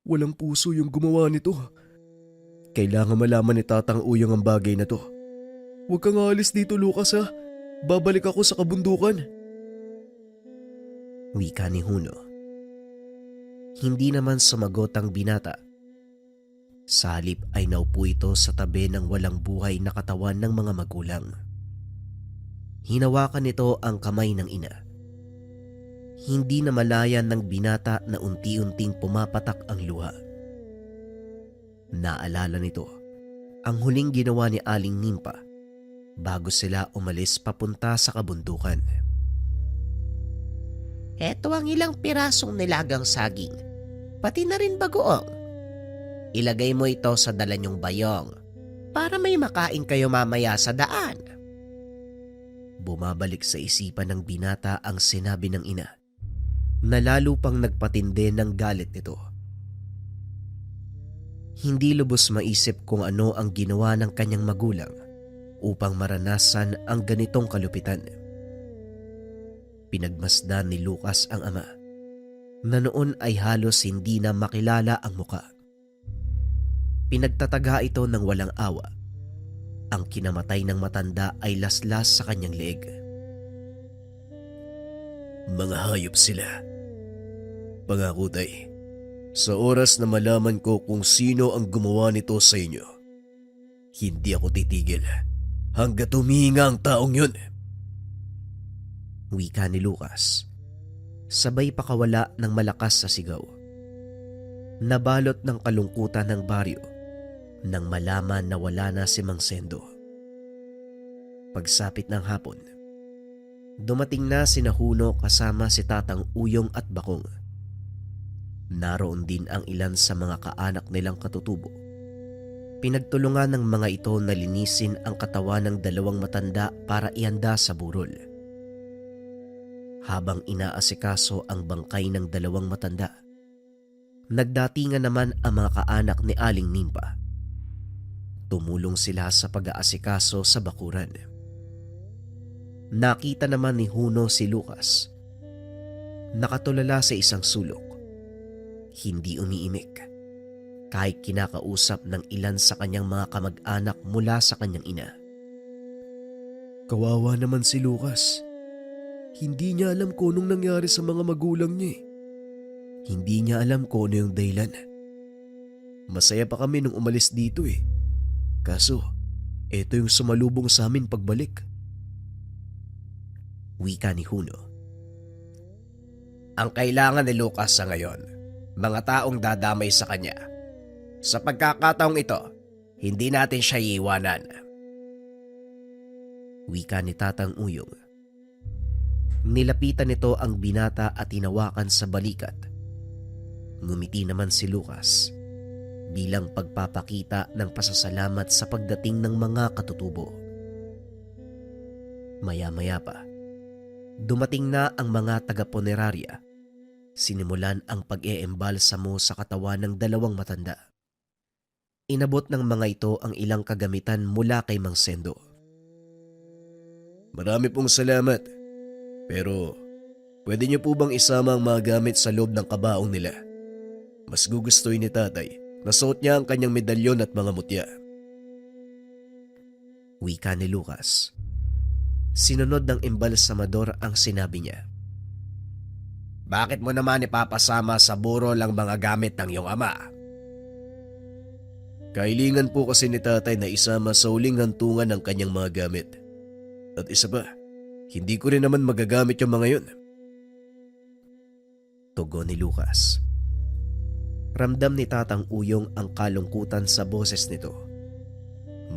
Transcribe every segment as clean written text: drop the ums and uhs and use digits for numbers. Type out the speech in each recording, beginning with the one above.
Walang puso yung gumawa nito. Kailangan malaman ni Tatang Uyong ang bagay na to. Huwag kang aalis dito, Lucas ha. Babalik ako sa kabundukan. Wika ni Huno. Hindi naman sumagot ang binata. Sa halip ay naupo ito sa tabi ng walang buhay na katawan ng mga magulang. Hinawakan nito ang kamay ng ina. Hindi na malayan ng binata na unti-unting pumapatak ang luha. Naalala nito ang huling ginawa ni Aling Nimpa bago sila umalis papunta sa kabundukan. Eto ang ilang pirasong nilagang saging, pati na rin bagoong. Ilagay mo ito sa dala niyong bayong para may makain kayo mamaya sa daan. Bumabalik sa isipan ng binata ang sinabi ng ina na lalo pang nagpatindi ng galit nito. Hindi lubos maisip kung ano ang ginawa ng kanyang magulang upang maranasan ang ganitong kalupitan. Pinagmasdan ni Lucas ang ama na noon ay halos hindi na makilala ang muka. Pinagtataga ito ng walang awa. Ang kinamatay ng matanda ay laslas sa kanyang leeg. Mga hayop sila. Pangako tay, sa oras na malaman ko kung sino ang gumawa nito sa inyo, hindi ako titigil hanggat humihinga ang taong yun. Wika ni Lucas, sabay pakawala ng malakas sa sigaw. Nabalot ng kalungkutan ng baryo nang malaman na wala na si Mang Sendo. Pagsapit ng hapon, dumating na sina Huno kasama si Tatang Uyong at Bakong. Naroon din ang ilan sa mga kaanak nilang katutubo. Pinagtulungan ng mga ito na linisin ang katawan ng dalawang matanda para ihanda sa burol. Habang inaasikaso ang bangkay ng dalawang matanda, nagdatingan naman ang mga kaanak ni Aling Nimpa. Tumulong sila sa pag-aasikaso sa bakuran. Nakita naman ni Huno si Lucas. Nakatulala sa isang sulok. Hindi umiimik kahit kinakausap ng ilan sa kanyang mga kamag-anak mula sa kanyang ina. Kawawa naman si Lucas. Hindi niya alam kung anong nangyari sa mga magulang niya. Hindi niya alam kung ano yung dahilan. Masaya pa kami nung umalis dito eh. Kaso, eto yung sumalubong sa amin pagbalik. Wika ni Huno. Ang kailangan ni Lucas sa ngayon, mga taong dadamay sa kanya. Sa pagkakataong ito, hindi natin siya iiwanan. Wika ni Tatang Uyong. Nilapitan nito ang binata at hinawakan sa balikat. Ngumiti naman si Lucas bilang pagpapakita ng pasasalamat sa pagdating ng mga katutubo. Maya-maya pa, dumating na ang mga taga-punerarya. Sinimulan ang pag-eembalsamo sa katawan ng dalawang matanda. Inabot ng mga ito ang ilang kagamitan mula kay Mang Sendo. Marami pong salamat. Pero pwede niyo po bang isama ang mga gamit sa loob ng kabaong nila? Mas gugustuhin ni tatay na suot niya ang kanyang medalyon at mga mutya. Wika ni Lucas. Sinunod ng embalsamador ang sinabi niya. Bakit mo naman ipapasama sa burol ang mga gamit ng iyong ama? Kailingan po kasi ni tatay na isama sa huling hantungan ng kanyang mga gamit. At isa pa, hindi ko rin naman magagamit yung mga yun. Tugon ni Lucas. Ramdam ni Tatang Uyong ang kalungkutan sa boses nito.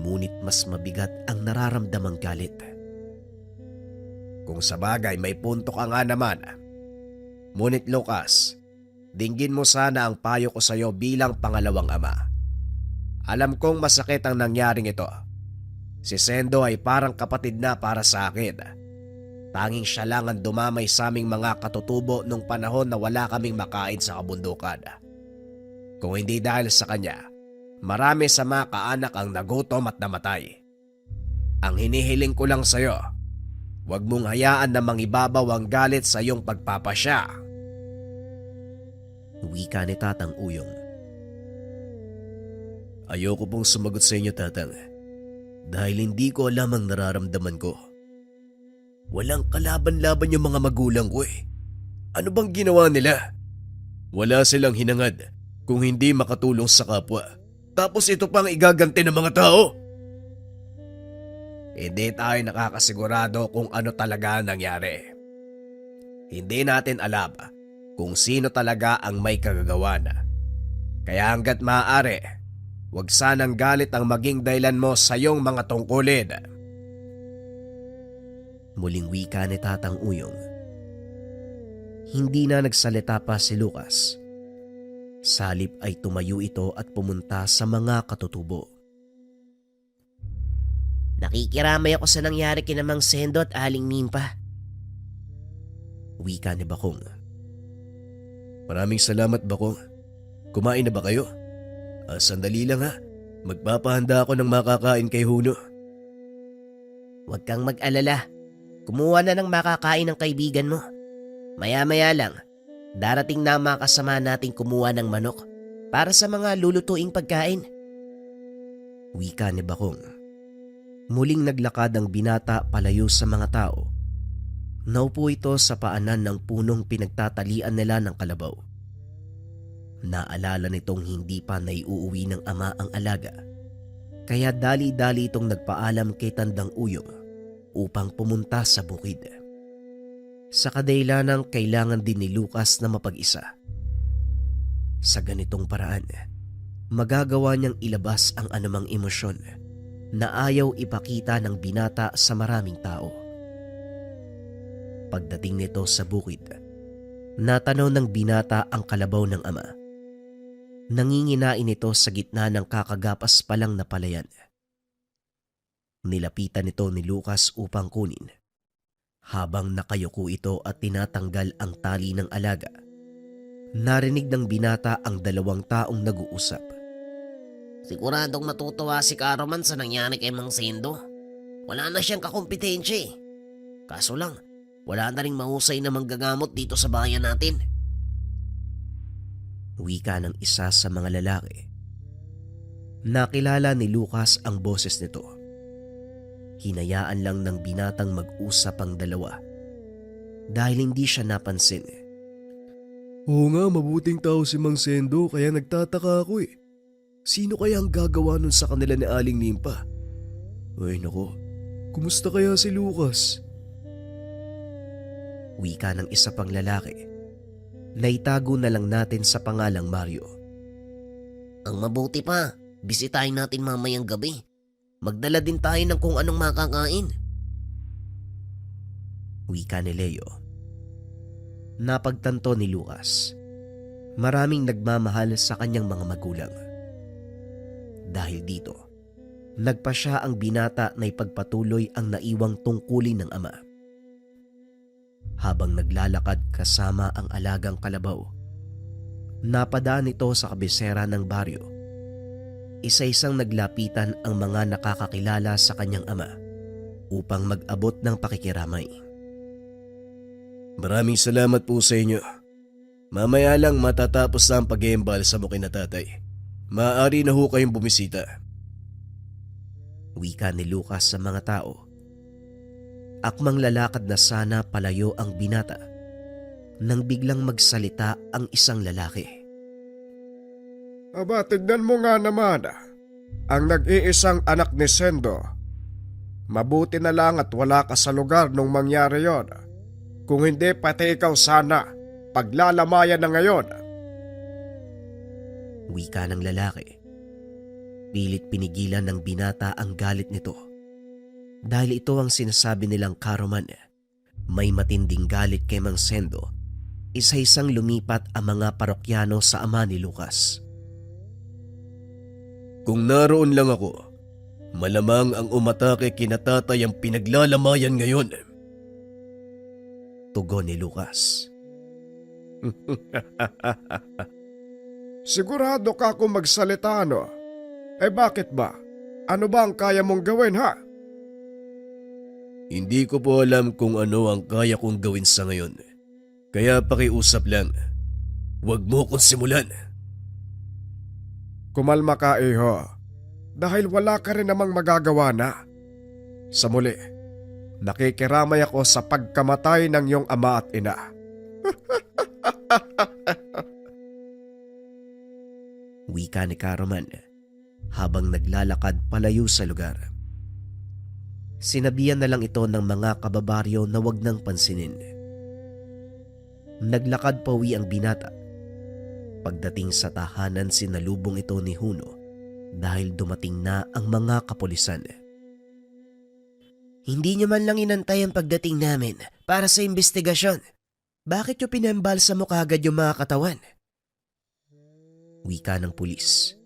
Ngunit mas mabigat ang nararamdamang galit. Kung sa bagay may punto ka nga naman. Ngunit Lucas, dinggin mo sana ang payo ko sa iyo bilang pangalawang ama. Alam kong masakit ang nangyaring ito. Si Sendo ay parang kapatid na para sa akin. Tanging siya lang ang dumamay sa aming mga katutubo nung panahon na wala kaming makain sa kabundukan. Kung hindi dahil sa kanya, marami sa mga kaanak ang nagutom at namatay. Ang hinihiling ko lang sa iyo, huwag mong hayaan na mangibabaw ang galit sa iyong pagpapasya. Wika ni Tatang Uyong. Ayoko pong sumagot sa inyo, Tatang. Dahil hindi ko alam ang nararamdaman ko. Walang kalaban-laban yung mga magulang ko eh. Ano bang ginawa nila? Wala silang hinangad kung hindi makatulong sa kapwa. Tapos ito pang igaganti ng mga tao. Hindi tayo nakakasigurado kung ano talaga ang nangyari. Hindi natin alam kung sino talaga ang may kagagawan. Kaya hanggat maaari, huwag sanang galit ang maging dahilan mo sa iyong mga tungkulin. Muling wika ni Tatang Uyong. Hindi na nagsalita pa si Lucas. Salip ay tumayo ito at pumunta sa mga katutubo. Nakikiramay ako sa nangyari kina Mang Sendo at Aling Nimpa. Wika ni Bakong. Maraming salamat, Bakong. Kumain na ba kayo? Sandali lang ha. Magpapahanda ako ng makakain kay Huno. Huwag kang mag-alala. Kumuha na ng makakain ng kaibigan mo. Maya-maya lang, darating na ang mga kasama nating kumuha ng manok para sa mga lulutuing pagkain. Wika ni Bakong. Muling naglakad ang binata palayo sa mga tao. Naupo ito sa paanan ng punong pinagtatalian nila ng kalabaw. Naalala nitong hindi pa naiuuwi ng ama ang alaga. Kaya dali-dali itong nagpaalam kay Tandang Uyong upang pumunta sa bukid. Sa kadailanang kailangan din ni Lucas na mapag-isa. Sa ganitong paraan, magagawa niyang ilabas ang anumang emosyon na ayaw ipakita ng binata sa maraming tao. Pagdating nito sa bukid, natanaw ng binata ang kalabaw ng ama. Nanginginain ito sa gitna ng kakagapas pa lang na palayan. Nilapitan ito ni Lucas upang kunin. Habang nakayuko ito at tinatanggal ang tali ng alaga, narinig ng binata ang dalawang taong nag-uusap. Siguradong matutuwa si Caroman sa nangyari kay Mang Sendo. Wala na siyang kakumpetensya eh. Kaso lang, wala na ring mahusay na manggagamot dito sa bayan natin. Wika ng isa sa mga lalaki. Nakilala ni Lucas ang boses nito. Hinayaan lang ng binatang mag-usap ang dalawa dahil hindi siya napansin. Oo nga, mabuting tao si Mang Sendo kaya nagtataka ako eh. Sino kaya ang gagawa nun sa kanila ni Aling Nimpa? Ay nako, kumusta kaya si Lucas? Wika ng isa pang lalaki. Naitago na lang natin sa pangalang Mario. Ang mabuti pa, bisitahin natin mamayang gabi. Magdala din tayo ng kung anong makakain. Wika ni Leo. Napagtanto ni Lucas. Maraming nagmamahal sa kanyang mga magulang. Dahil dito, nagpa siya ang binata na ipagpatuloy ang naiwang tungkulin ng ama. Habang naglalakad kasama ang alagang kalabaw, napadaan ito sa kabisera ng baryo. Isa-isang naglapitan ang mga nakakakilala sa kanyang ama upang mag-abot ng pakikiramay. Maraming salamat po sa inyo. Mamaya lang matatapos na ang pag-iimbal sa mukin na tatay. Maaari na ho kayong bumisita. Wika ni Lucas sa mga tao. Akmang lalakad na sana palayo ang binata nang biglang magsalita ang isang lalaki. Aba, tignan mo nga naman. Ang nag-iisang anak ni Sendo. Mabuti na lang at wala ka sa lugar nung mangyari yon. Kung hindi, pati ikaw sana. Paglalamayan na ngayon. Wika ng lalaki. Pilit pinigilan ng binata ang galit nito. Dahil ito ang sinasabi nilang Caroman. May matinding galit kay Mang Sendo. Isa-isang lumipat ang mga parokyano sa ama ni Lucas. Kung naroon lang ako, malamang ang umatake kina tatay ang pinaglalamayan ngayon. Tugon ni Lucas. Sigurado ka kung magsalita, no? Eh bakit ba? Ano ba ang kaya mong gawin, ha? Hindi ko po alam kung ano ang kaya kong gawin sa ngayon. Kaya pakiusap lang. Huwag mo kong simulan. Kumalma ka, iho. dahil wala ka rin namang magagawa na. Sa muli, nakikiramay ako sa pagkamatay ng iyong ama at ina. Wika ni Karaman habang naglalakad palayo sa lugar. Sinabihan na lang ito ng mga kababaryo na wag nang pansinin. Naglakad pauwi ang binata. Pagdating sa tahanan, sinalubong ito ni Huno dahil dumating na ang mga kapulisan. Hindi niyo man lang inantay ang pagdating namin para sa investigasyon. Bakit niyo pinambalsa mo kaagad yung mga katawan? Wika ng pulis.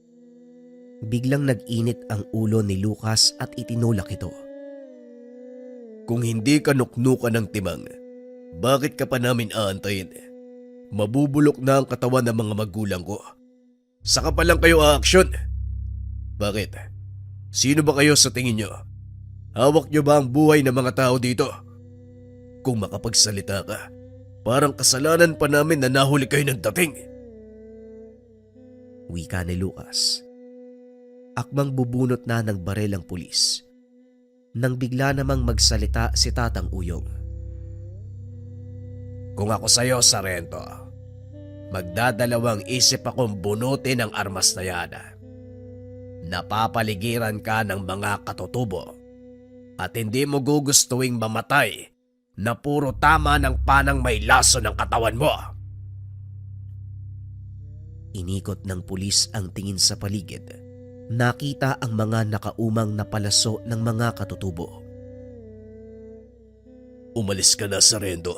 Biglang nag-init ang ulo ni Lucas at itinulak ito. Kung hindi ka nuknukan ng timang, bakit ka pa namin aantayin? Mabubulok na ang katawan ng mga magulang ko. Saka pa lang kayo aaksyon. Bakit? Sino ba kayo sa tingin nyo? Hawak nyo ba ang buhay ng mga tao dito? Kung makapagsalita ka, parang kasalanan pa namin na nahuli kayo ng dating. Wika ni Lucas. Akmang bubunot na ng barel ang pulis nang bigla namang magsalita si Tatang Uyong. Kung ako sa'yo, Sarento, magdadalawang isip akong bunutin ang armas na yan. Napapaligiran ka ng mga katutubo at hindi mo gugustuhing mamatay na puro tama ng panang may laso ng katawan mo. Inikot ng pulis ang tingin sa paligid. Nakita ang mga nakaumang na palaso ng mga katutubo. Umalis ka na, Sarento.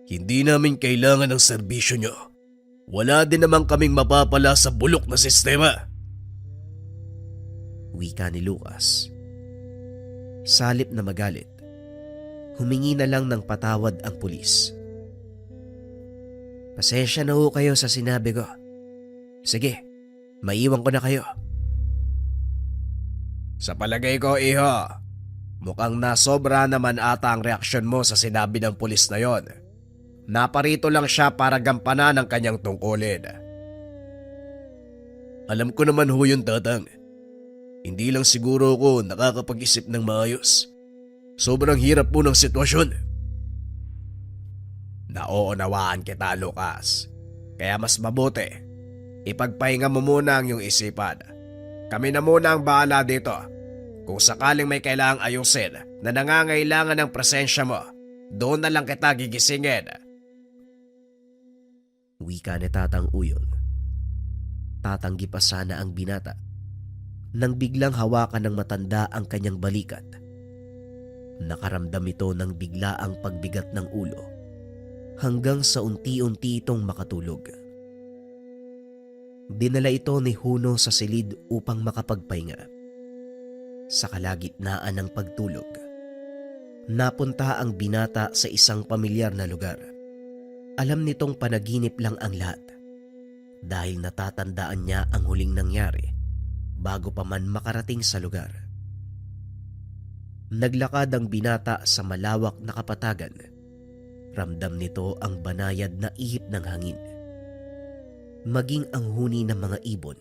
Hindi namin kailangan ng serbisyo nyo. Wala din naman kaming mapapala sa bulok na sistema. Wika ni Lucas. Salip na magalit, humingi na lang ng patawad ang pulis. Pasensya na ho kayo sa sinabi ko. Sige, maiwan ko na kayo. Sa palagay ko, iho, mukhang nasobra naman ata ang reaksyon mo sa sinabi ng pulis na yon. Naparito lang siya para gampanan ang kanyang tungkulin. Alam ko naman ho yun, Tatang. Hindi lang siguro ako nakakapag-isip ng maayos. Sobrang hirap po ng sitwasyon. Nauunawaan kita, Lucas. Kaya mas mabuti, ipagpahinga mo muna ang iyong isipan. Kami na muna ang bahala dito. Kung sakaling may kailangang ayusin na nangangailangan ng presensya mo, doon na lang kita gigisingin. Wika ni Tatang Uyong. Tatanggi pa sana ang binata nang biglang hawakan ng matanda ang kanyang balikat. Nakaramdam ito ng biglaang pagbigat ng ulo hanggang sa unti-unti itong makatulog. Dinala ito ni Huno sa silid upang makapagpahinga. Sa kalagitnaan ng pagtulog, napunta ang binata sa isang pamilyar na lugar. Alam nitong panaginip lang ang lahat dahil natatandaan niya ang huling nangyari bago pa man makarating sa lugar. Naglakad ang binata sa malawak na kapatagan. Ramdam nito ang banayad na ihip ng hangin. Maging ang huni ng mga ibon.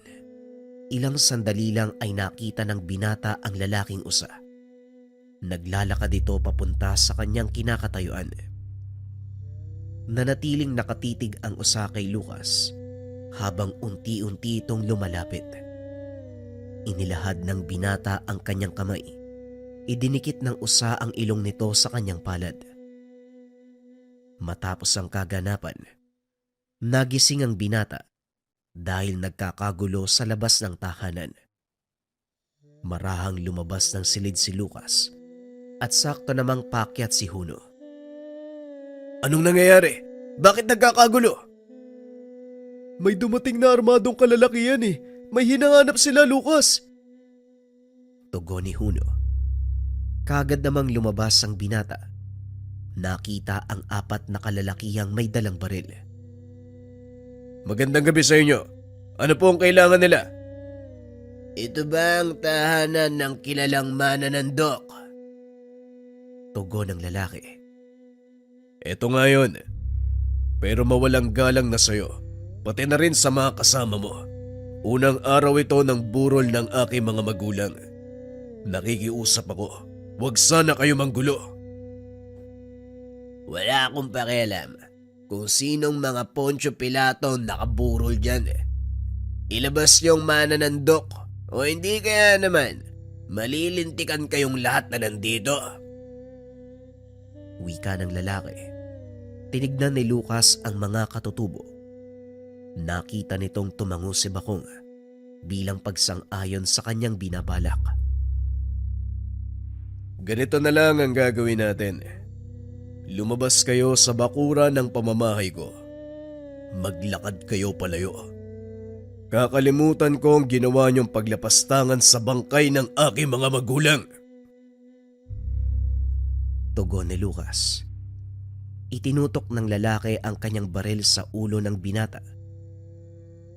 Ilang sandali lang ay nakita ng binata ang lalaking usa. Naglalakad ito papunta sa kanyang kinakatayuan. Nanatiling nakatitig ang usa kay Lucas habang unti-unti itong lumalapit. Inilahad ng binata ang kanyang kamay. Idinikit ng usa ang ilong nito sa kanyang palad. Matapos ang kaganapan, nagising ang binata dahil nagkakagulo sa labas ng tahanan. Marahang lumabas ng silid si Lucas at sakto namang paakyat si Huno. Anong nangyayari? Bakit nagkakagulo? May dumating na armadong kalalakihan eh. May hinahanap sila, Lucas. Tugon ni Huno. Kagad namang lumabas ang binata. Nakita ang 4 na kalalakihang may dalang baril. Magandang gabi sa inyo. Ano po ang kailangan nila? Ito ba ang tahanan ng kilalang mananandok? Tugon ng lalaki. Ito nga yun. Pero mawalang galang na sa'yo. Pati na rin sa mga kasama mo. Unang araw ito ng burol ng aking mga magulang. Nakikiusap ako, huwag sana kayo manggulo. Wala akong pakialam kung sinong mga Poncio Pilato nakaburol dyan. Ilabas yung mananandok o hindi kaya naman malilintikan kayong lahat na nandito. Wika ng lalaki. Tinignan ni Lucas ang mga katutubo. Nakita nitong tumango si Bakong bilang pagsang-ayon sa kanyang binabalak. Ganito na lang ang gagawin natin. Lumabas kayo sa bakura ng pamamahay ko. Maglakad kayo palayo. Kakalimutan ko ang ginawa niyong paglapastangan sa bangkay ng aking mga magulang. Tugon ni Lucas. Itinutok ng lalaki ang kanyang baril sa ulo ng binata.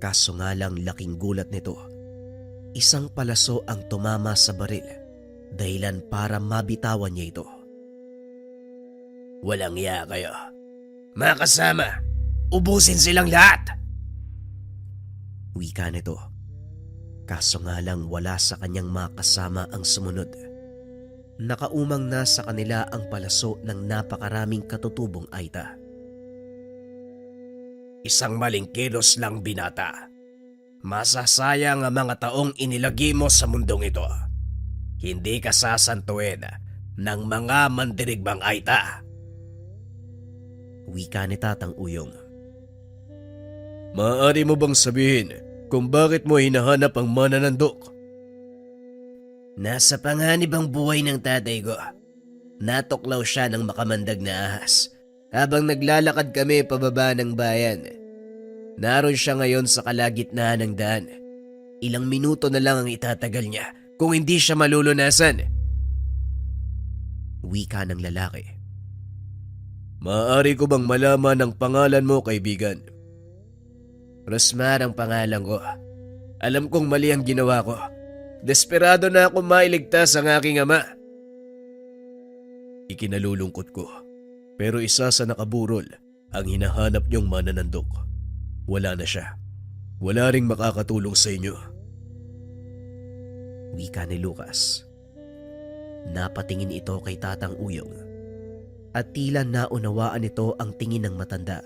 Kaso nga lang laking gulat nito. Isang palaso ang tumama sa baril, dahilan para mabitawan niya ito. Walang iya kayo. Mga kasama, ubusin silang lahat! Wika nito. Kaso nga lang wala sa kanyang mga kasama ang sumunod. Nakaumang na sa kanila ang palaso ng napakaraming katutubong Aita. Isang maling kilos lang, binata. Masasayang ang mga taong inilagi mo sa mundong ito. Hindi ka sasantuin ng mga mandirigbang Aita. Wika ni Tatang Uyong. Maaari mo bang sabihin kung bakit mo hinahanap ang mananandok? Nasa panganib ang buhay ng tatay ko. Natuklaw siya ng makamandag na ahas habang naglalakad kami pababa ng bayan. Naroon siya ngayon sa kalagitnaan ng daan. Ilang minuto na lang ang itatagal niya kung hindi siya malulunasan. Wika ng lalaki. Maaari ko bang malaman ang pangalan mo, kaibigan? Rosmar ang pangalan ko. Alam kong mali ang ginawa ko. Desperado na ako mailigtas ang aking ama. Ikinalulungkot ko. Pero isa sa nakaburol ang hinahanap niyong mananandok. Wala na siya. Wala ring makakatulong sa inyo. Wika ni Lucas. Napatingin ito kay Tatang Uyong at tila naunawaan ito ang tingin ng matanda.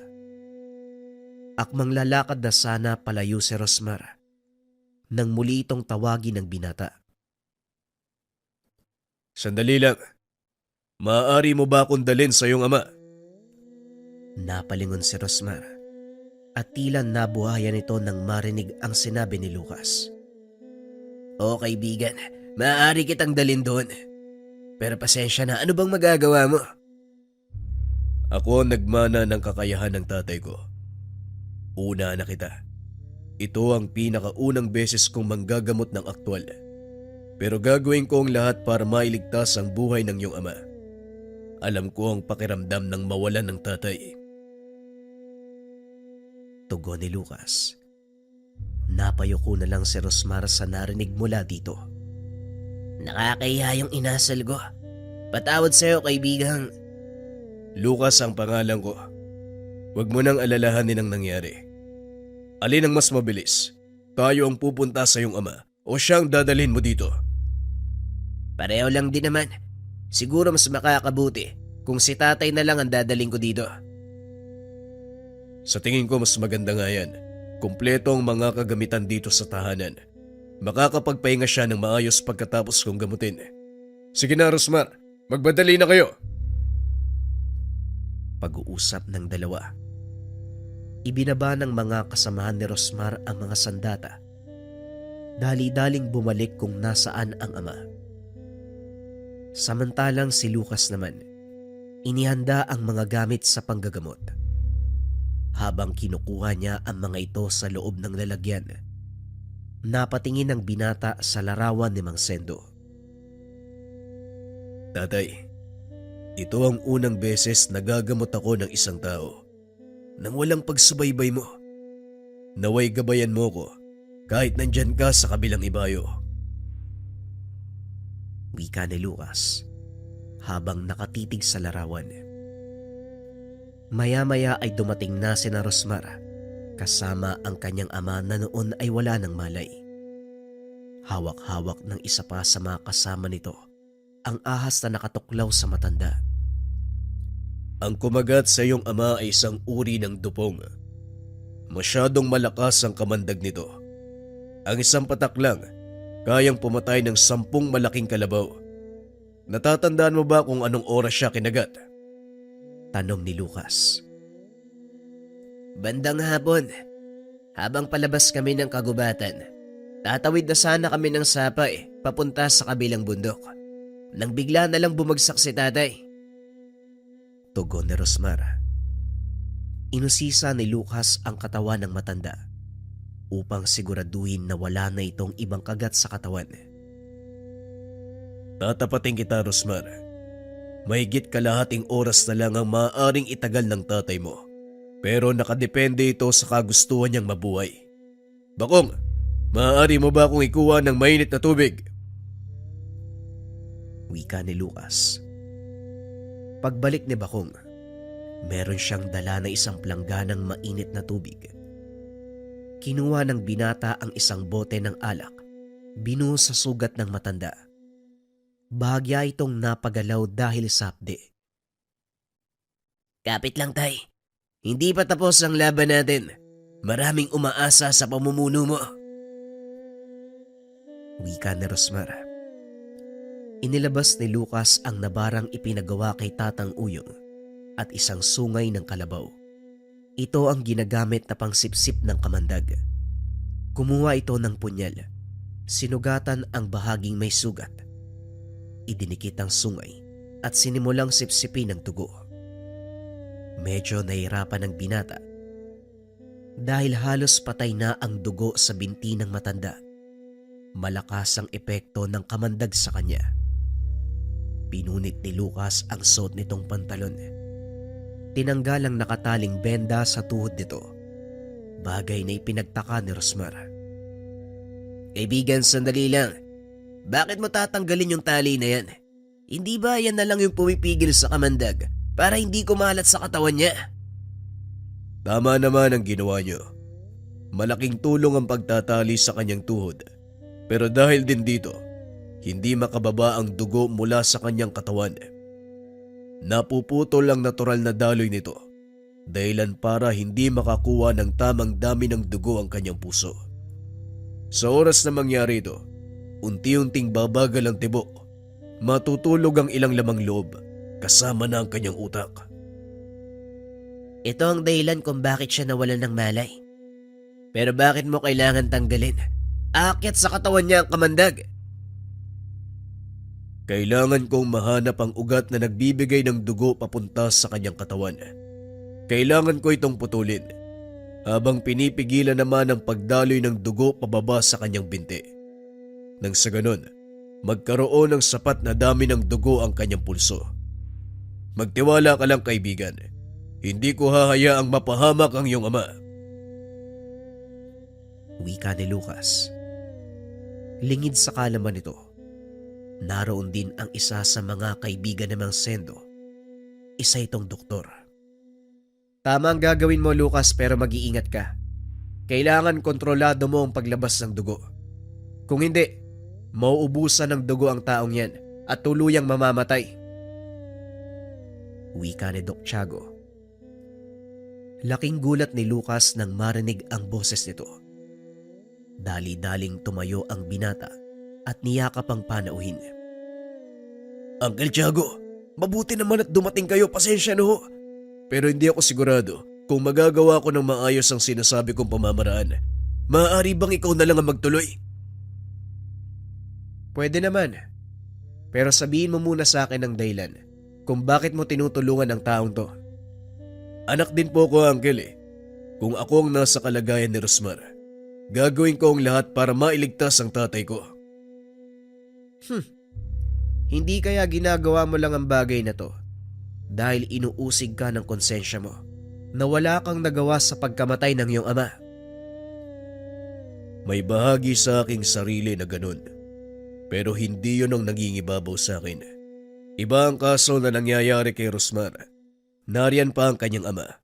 Akmang lalakad na sana palayo si Rosmar nang muli itong tawagin ng binata. Sandali lang. Maaari mo ba akong dalhin sa iyong ama? Napalingon si Rosmar at tila nabuhayan ito nang marinig ang sinabi ni Lucas. O kaibigan, maaari kitang dalhin doon. Pero pasensya na, ano bang magagawa mo? Ako ang nagmana ng kakayahan ng tatay ko. Una na kita. Ito ang pinakaunang beses kong manggagamot ng aktwal. Pero gagawin ko ang lahat para mailigtas ang buhay ng iyong ama. Alam ko ang pakiramdam ng mawalan ng tatay. Tugon ni Lucas. Napayuko na lang si Rosmar sa narinig mula dito. Nakakahiya yung inasal ko. Patawad sa'yo, kaibigan. Lucas ang pangalan ko. Huwag mo nang alalahanin ang nangyari. Alin ang mas mabilis? Tayo ang pupunta sa iyong ama o siyang dadalhin mo dito? Pareho lang din naman. Siguro mas makakabuti kung si tatay na lang ang dadaling ko dito. Sa tingin ko mas maganda nga yan. Kumpleto ang mga kagamitan dito sa tahanan. Makakapagpahinga siya ng maayos pagkatapos kong gamutin. Sige na, Rosmar. Magbadali na kayo. Pag-uusap ng dalawa. Ibinaba ng mga kasamahan ni Rosmar ang mga sandata. Dali-daling bumalik kung nasaan ang ama. Samantalang si Lucas naman, inihanda ang mga gamit sa panggagamot. Habang kinukuha niya ang mga ito sa loob ng lalagyan, napatingin ang binata sa larawan ni Mang Sendo. Tatay, ito ang unang beses na gagamot ako ng isang tao nang walang pagsubaybay mo. Naway gabayan mo ko kahit nandyan ka sa kabilang ibayo. Wika ni Lucas habang nakatitig sa larawan. Maya-maya ay dumating na sina Rosmar kasama ang kanyang ama na noon ay wala ng malay. Hawak-hawak ng isa pa sa mga kasama nito ang ahas na nakatuklaw sa matanda. Ang kumagat sa iyong ama ay isang uri ng dupong. Masyadong malakas ang kamandag nito. Ang isang patak lang, kayang pumatay ng 10 malaking kalabaw. Natatandaan mo ba kung anong oras siya kinagat? Tanong ni Lucas. Bandang hapon, habang palabas kami ng kagubatan, tatawid na sana kami ng sapay papunta sa kabilang bundok. Nang bigla na lang bumagsak si tatay. Tugon ni Rosmar. Inusisa ni Lucas ang katawan ng matanda upang siguraduhin na wala na itong ibang kagat sa katawan. Tatapatin kita, Rosmar. Mahigit kalahating oras na lang ang maaaring itagal ng tatay mo. Pero nakadepende ito sa kagustuhan niyang mabuhay. Bakong, maaari mo ba akong ikuha ng mainit na tubig? Wika ni Lucas. Pagbalik ni Bakong, meron siyang dala na isang plangganang mainit na tubig. Kinuha ng binata ang isang bote ng alak, binuhos sa sugat ng matanda. Bahagya itong napagalaw dahil sa hapde. Kapit lang tay, hindi pa tapos ang laban natin. Maraming umaasa sa pamumuno mo. Wika ni Rosmar. Inilabas ni Lucas ang nabarang ipinagawa kay Tatang Uyong at isang sungay ng kalabaw. Ito ang ginagamit na pangsipsip ng kamandag. Kumuha ito ng punyal. Sinugatan ang bahaging may sugat. Idinikit ang sungay at sinimulang sipsipin ng dugo. Medyo nahirapan ang binata dahil halos patay na ang dugo sa binti ng matanda. Malakas ang epekto ng kamandag sa kanya. Pinunit ni Lucas ang suot nitong pantalon. Tinanggal ang nakataling benda sa tuhod nito. Bagay na ipinagtaka ni Rosmar. Kaibigan, sandali lang. Bakit mo tatanggalin yung tali na yan? Hindi ba yan na lang yung pumipigil sa kamandag para hindi kumalat sa katawan niya? Tama naman ang ginawa niyo. Malaking tulong ang pagtatali sa kanyang tuhod. Pero dahil din dito, hindi makababa ang dugo mula sa kanyang katawan. Napuputol ang natural na daloy nito, dahilan para hindi makakuha ng tamang dami ng dugo ang kanyang puso. Sa oras na mangyari ito, unti-unting babagal ang tibok. Matutulog ang ilang lamang loob, kasama na ang kanyang utak. Ito ang dahilan kung bakit siya nawalan ng malay. Pero bakit mo kailangan tanggalin? Aakyat sa katawan niya ang kamandag. Kailangan kong mahanap ang ugat na nagbibigay ng dugo papunta sa kanyang katawan. Kailangan ko itong putulin, habang pinipigilan naman ang pagdaloy ng dugo pababa sa kanyang binti. Nang sa ganon, magkaroon ng sapat na dami ng dugo ang kanyang pulso. Magtiwala ka lang, kaibigan. Hindi ko hahayaang mapahamak ang iyong ama. Wika ni Lucas. Lingid sa kalaman nito, naroon din ang isa sa mga kaibigan ng Mang Sendo. Isa itong doktor. Tama ang gagawin mo, Lucas, pero mag-iingat ka. Kailangan kontrolado mo ang paglabas ng dugo. Kung hindi, mauubusan ng dugo ang taong yan at tuluyang mamamatay. Wika ni Doc Tiago. Laking gulat ni Lucas nang marinig ang boses nito. Dali-daling tumayo ang binata at niyakap ang panauhin. Uncle Tiago, mabuti naman at dumating kayo, pasensya na ho. Pero hindi ako sigurado kung magagawa ko ng maayos ang sinasabi kong pamamaraan. Maaari bang ikaw na lang ang magtuloy? Pwede naman. Pero sabihin mo muna sa akin ang dahilan kung bakit mo tinutulungan ang taong to. Anak din po ko, Uncle eh. Kung ako ang nasa kalagayan ni Rosmar, gagawin ko ang lahat para mailigtas ang tatay ko. Hindi kaya ginagawa mo lang ang bagay na to dahil inuusig ka ng konsensya mo na wala kang nagawa sa pagkamatay ng iyong ama. May bahagi sa aking sarili na ganun. Pero hindi yun ang nangingibabaw sa akin. Iba ang kaso na nangyayari kay Rosmar. Nariyan pa ang kanyang ama.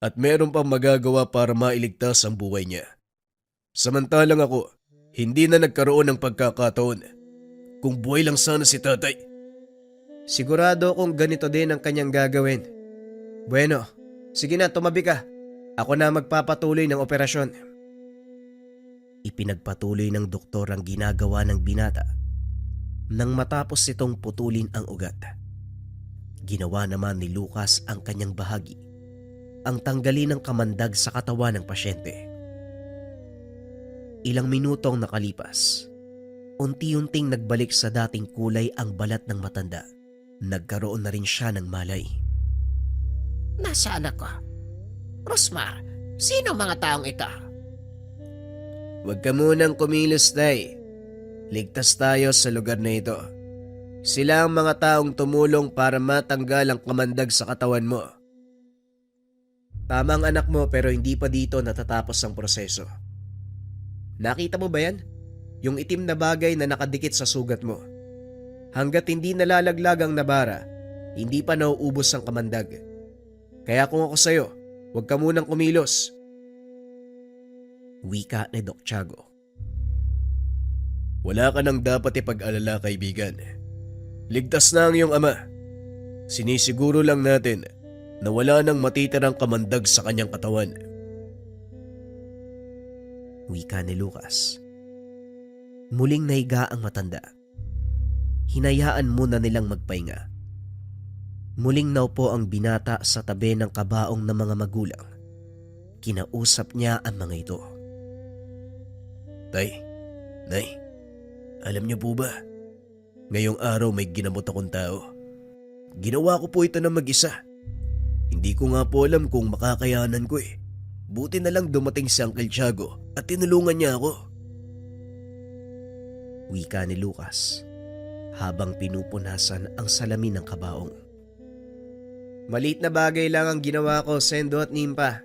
at meron pang magagawa para mailigtas ang buhay niya. Samantalang ako, hindi na nagkaroon ng pagkakataon. Kung buhay lang sana si tatay. Sigurado akong ganito din ang kanyang gagawin. Bueno, sige na, tumabi ka. Ako na magpapatuloy ng operasyon. Ipinagpatuloy ng doktor ang ginagawa ng binata. Nang matapos itong putulin ang ugat, ginawa naman ni Lucas ang kanyang bahagi, ang tanggalin ng kamandag sa katawan ng pasyente. Ilang minutong nakalipas, unti-unting nagbalik sa dating kulay ang balat ng matanda. Nagkaroon na rin siya ng malay. Nasaan ako? Rosmar, sino mga taong ito? Huwag ka munang kumilos, tay. Ligtas tayo sa lugar na ito. Sila ang mga taong tumulong para matanggal ang kamandag sa katawan mo. Tama ang anak mo pero hindi pa dito natatapos ang proseso. Nakita mo ba yan? Yung itim na bagay na nakadikit sa sugat mo. Hanggat hindi nalalaglag ang nabara, hindi pa nauubos ang kamandag. Kaya kung ako sa'yo, huwag ka munang kumilos. Wika ni Doc Tiago. Wala ka nang dapat ipag-alala, kaibigan. Ligtas na ang iyong ama. Sinisiguro lang natin na wala nang matitirang kamandag sa kanyang katawan. Wika ni Lucas. Muling nahiga ang matanda. Hinayaan muna nilang magpahinga. Muling naupo ang binata sa tabi ng kabaong ng mga magulang. Kinausap niya ang mga ito. Tay, Nay, alam niyo po ba? Ngayong araw may ginamot akong tao. Ginawa ko po ito na mag-isa. Hindi ko nga po alam kung makakayanan ko eh. Buti na lang dumating si Uncle Tiago at tinulungan niya ako. Wika ni Lucas habang pinupunasan ang salamin ng kabaong. Maliit na bagay lang ang ginawa ko, Sendo at Nimpa.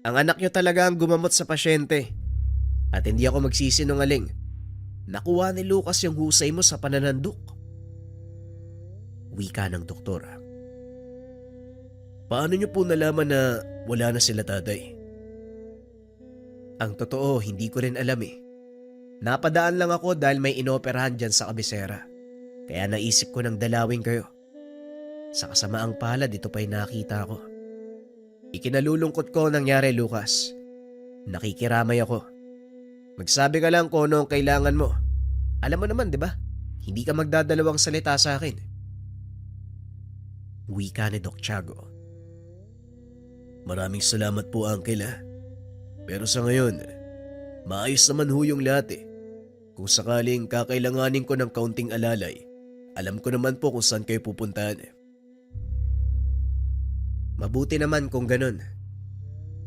Ang anak niyo talaga ang gumamot sa pasyente. At hindi ako magsisinungaling. Nakuha ni Lucas yung husay mo sa panananduk. Wika ng doktor. Paano niyo po nalaman na wala na sila, tatay? Ang totoo, hindi ko rin alam eh. Napadaan lang ako dahil may inoperahan dyan sa kabisera. Kaya naisip ko nang dalawin kayo. Sa kasamaang palad, ito pa'y nakita ko. Ikinalulungkot ko ang nangyari, Lucas. Nakikiramay ako. Magsabi ka lang kung ano ang kailangan mo. Alam mo naman, di ba? Hindi ka magdadalawang salita sa akin. Wika ni Doc Tiago. Maraming salamat po, Uncle ha. Pero sa ngayon, maayos naman ho yung lahat eh. Kung sakaling kakailanganin ko ng kaunting alalay, alam ko naman po kung saan kayo pupuntahan. Mabuti naman kung ganun.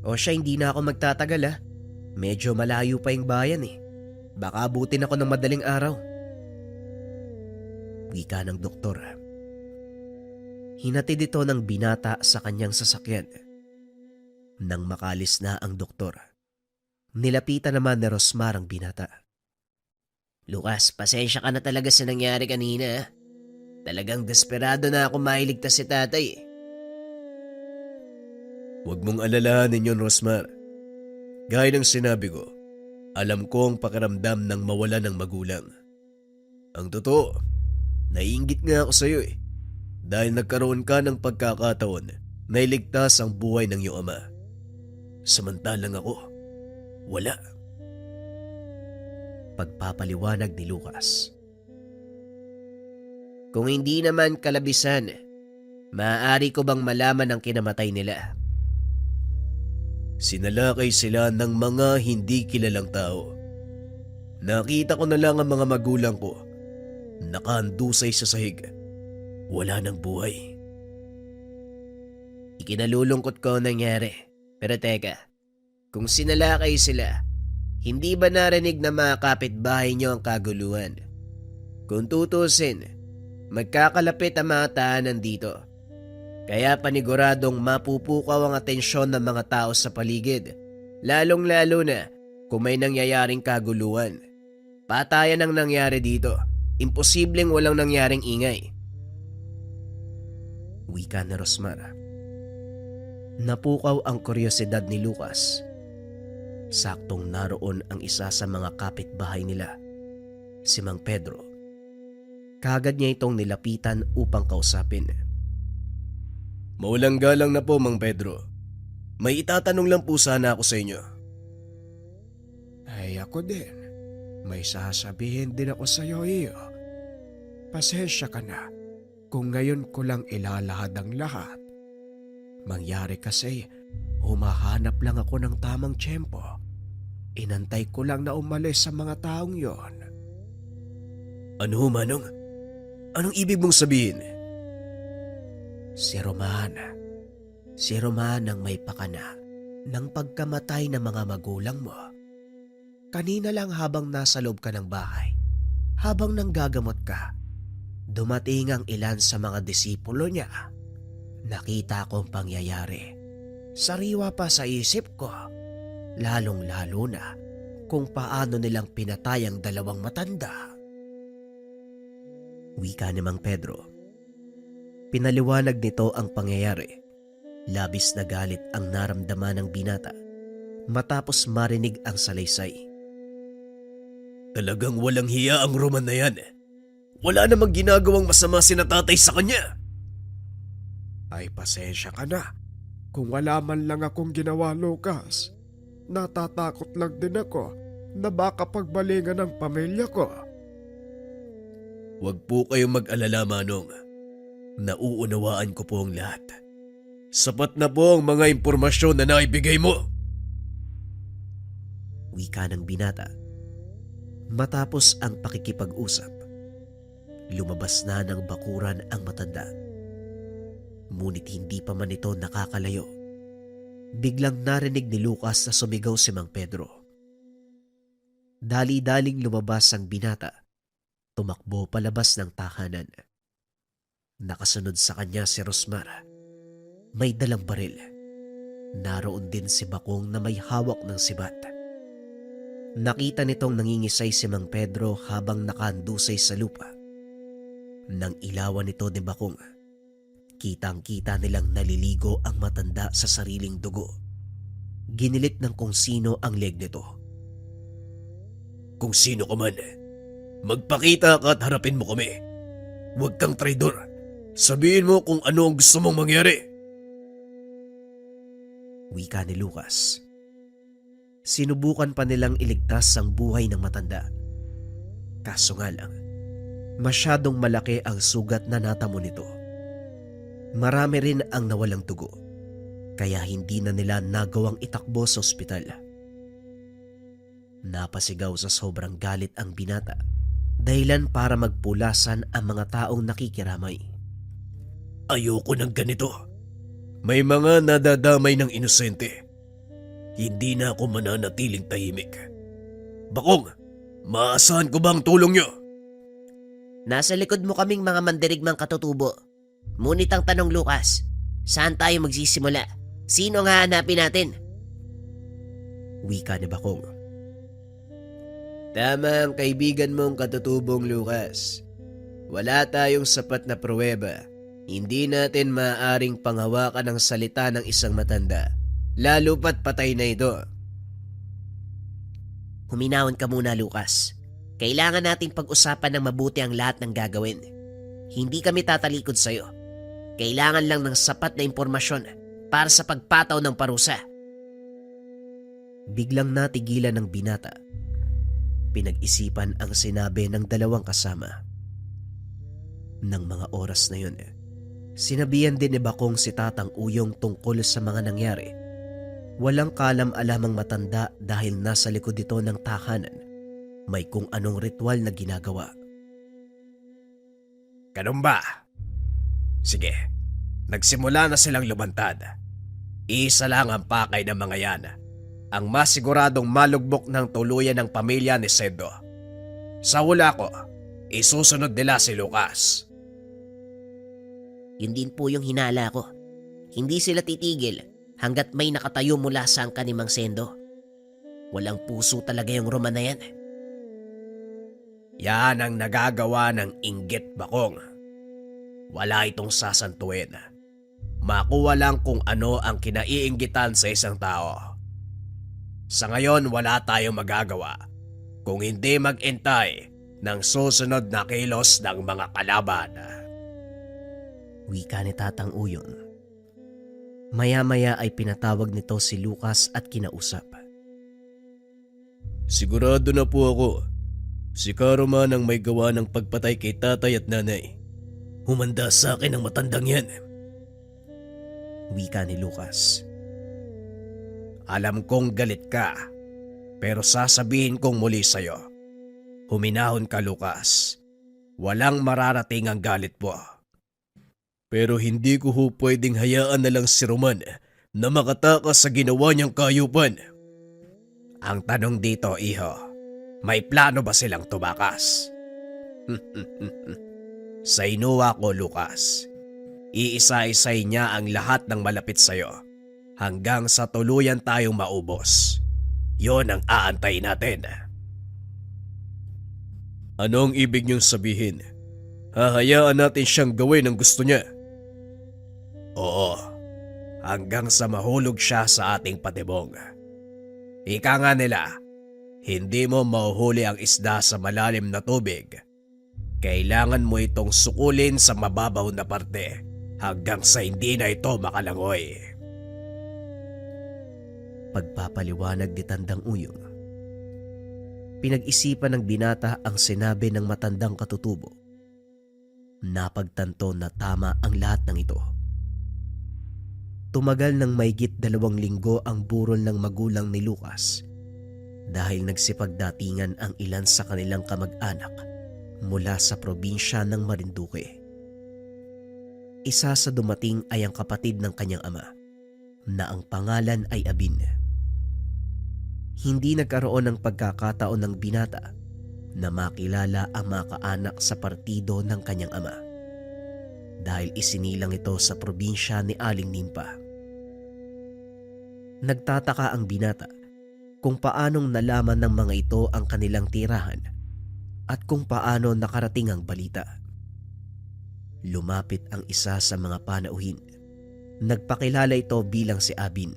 O siya, hindi na ako magtatagal ha. Medyo malayo pa yung bayan eh. Baka abutin ako ng madaling araw. Wika ng doktor. Hinatid ito ng binata sa kanyang sasakyan. Nang makalis na ang doktor, nilapitan naman ni Rosmar ang binata. Lucas, pasensya ka na talaga sa nangyari kanina. Talagang desperado na ako mailigtas si tatay. Huwag mong alalahanin yon, Rosmar. Gaya ng sinabi ko, alam ko ang pakiramdam ng mawala ng magulang. Ang totoo, naiinggit nga ako sa iyo eh. Dahil nagkaroon ka ng pagkakataon na iligtas ang buhay ng iyong ama. Samantalang ako, wala. Pagpapaliwanag ni Lucas. Kung hindi naman kalabisan, maaari ko bang malaman ang kinamatay nila? Sinalakay sila ng mga hindi kilalang tao. Nakita ko na lang ang mga magulang ko. Nakahandusay sa sahig. Wala ng buhay. Ikinalulungkot ko ang nangyari. Pero teka, kung sinalakay sila, hindi ba narinig na mga kapitbahay niyo ang kaguluhan? Kung tutusin, magkakalapit ang mga tahanan dito. Kaya paniguradong mapupukaw ang atensyon ng mga tao sa paligid, lalong-lalo na kung may nangyayaring kaguluhan. Patayan ang nangyari dito. Imposibleng walang nangyaring ingay. Wika ni Rosmar. Napukaw ang kuryosidad ni Lucas. Saktong naroon ang isa sa mga kapitbahay nila, si Mang Pedro. Kaagad niya itong nilapitan upang kausapin. Maulang galang na po, Mang Pedro. May itatanong lang po sana ako sa inyo. Ay ako din. May sasabihin din ako sa iyo, iyo. Pasensya ka na kung ngayon ko lang ilalahad ang lahat. Mangyari kasi, humahanap lang ako ng tamang tiyempo. Inantay ko lang na umalis sa mga taong yon. Ano ho, Manong? Anong ibig mong sabihin? Si Roman ang may pakana ng pagkamatay ng mga magulang mo. Kanina lang habang nasa loob ka ng bahay, habang nanggagamot ka, dumating ang ilan sa mga disipulo niya. Nakita kong pangyayari. Sariwa pa sa isip ko, lalong-lalo na kung paano nilang pinatay ang dalawang matanda. Wika ni Mang Pedro. Pinaliwanag nito ang pangyayari. Labis na galit ang naramdaman ng binata matapos marinig ang salaysay. Talagang walang hiya ang Roman na yan. Wala namang ginagawang masama si natatay sa kanya. Ay pasensya ka na. Kung wala man lang akong ginawa, Lucas, natatakot lang din ako na baka pagbalingan ng pamilya ko. Huwag po kayong mag-alala, Manong. Nauunawaan ko po ang lahat. Sapat na po ang mga impormasyon na naibigay mo. Wika ng binata. Matapos ang pakikipag-usap, lumabas na ng bakuran ang matanda. Ngunit hindi pa man ito nakakalayo. Biglang narinig ni Lucas na sumigaw si Mang Pedro. Dali-daling lumabas ang binata. Tumakbo palabas ng tahanan. Nakasunod sa kanya si Rosmar. May dalang baril. Naroon din si Bakong na may hawak ng sibat. Nakita nitong nangingisay si Mang Pedro habang nakahandusay sa lupa. Nang ilawan nito ni Bakong, kitang-kita nilang naliligo ang matanda sa sariling dugo. Ginilit ng kung sino ang leg nito. Kung sino ka man, magpakita ka at harapin mo kami. Huwag kang traidor. Sabihin mo kung ano ang gusto mong mangyari. Wika ni Lucas. Sinubukan pa nilang iligtas ang buhay ng matanda. Kaso nga lang, masyadong malaki ang sugat na natamo nito. Marami rin ang nawalang dugo, kaya hindi na nila nagawang itakbo sa ospital. Napasigaw sa sobrang galit ang binata, dahilan para magpulasan ang mga taong nakikiramay. Ayoko ng ganito. May mga nadadamay ng inosente. Hindi na ako mananatiling tahimik. Bakong, maasahan ko ba ang tulong nyo? Nasa likod mo kaming mga mandirigmang katutubo. Ngunit ang tanong, Lucas, saan tayo magsisimula? Sino ang hahanapin natin? Wika ni Bakong. Tama ang kaibigan mong katutubong, Lucas. Wala tayong sapat na pruweba. Hindi natin maaaring panghawakan ang salita ng isang matanda, lalo pat patay na ito. Huminahon ka muna, Lucas. Kailangan nating pag-usapan ng mabuti ang lahat ng gagawin. Hindi kami tatalikod sa'yo. Kailangan lang ng sapat na impormasyon para sa pagpataw ng parusa. Biglang natigilan ng binata. Pinag-isipan ang sinabi ng dalawang kasama. Nang mga oras na yun, sinabihan din ni Bakong si Tatang Uyong tungkol sa mga nangyari. Walang kalam-alamang matanda dahil nasa likod ito ng tahanan. May kung anong ritual na ginagawa. Ganun ba? Sige, nagsimula na silang lumantad. Isa lang ang pakay ng mga yan. Ang masiguradong malugbok ng tuluyan ng pamilya ni Sendo. Sa hula ko, isusunod nila si Lucas. Yun din po yung hinala ko. Hindi sila titigil hanggat may nakatayo mula sa angka ni Mang Sendo. Walang puso talaga yung Roman na yan. Yan ang nagagawa ng inggit, Bakong. Wala itong sasantuin. makuha lang kung ano ang kinaiinggitan sa isang tao. Sa ngayon wala tayong magagawa kung hindi mag-intay ng susunod na kilos ng mga kalaban. Wika ni Tatang Uyong. Maya-maya ay pinatawag nito si Lucas at kinausap. Sigurado na po ako. Si Caro man ang may gawa ng pagpatay kay tatay at nanay. Humanda sa akin ang matandang yan. Wika ni Lucas. Alam kong galit ka, pero sasabihin kong muli sa'yo. Huminahon ka, Lucas. Walang mararating ang galit mo. Pero hindi ko ho pwedeng hayaan na lang si Roman na makatakas sa ginawa niyang kayupan. Ang tanong dito, iho, may plano ba silang tumakas? Sa inuwa ko, Lucas, iisa-isay niya ang lahat ng malapit sa'yo hanggang sa tuluyan tayong maubos. Yon ang aantay natin. Ano ang ibig niyong sabihin? Hahayaan natin siyang gawin ang gusto niya. Oo, hanggang sa mahulog siya sa ating patibong. Ika nga nila, hindi mo mahuhuli ang isda sa malalim na tubig. Kailangan mo itong sukulin sa mababaw na parte hanggang sa hindi na ito makalangoy. Pagpapaliwanag ni Tandang Uyong. Pinag-isipan ng binata ang sinabi ng matandang katutubo. Napagtanto na tama ang lahat ng ito. Tumagal ng mahigit 2 linggo ang burol ng magulang ni Lucas dahil nagsipagdatingan ang ilan sa kanilang kamag-anak mula sa probinsya ng Marinduque. Isa sa dumating ay ang kapatid ng kanyang ama na ang pangalan ay Abin. Hindi nagkaroon ng pagkakataon ng binata na makilala ang mga kaanak sa partido ng kanyang ama dahil isinilang ito sa probinsya ni Aling Nimpa. Nagtataka ang binata kung paanong nalaman ng mga ito ang kanilang tirahan at kung paano nakarating ang balita. Lumapit ang isa sa mga panauhin. Nagpakilala ito bilang si Abin.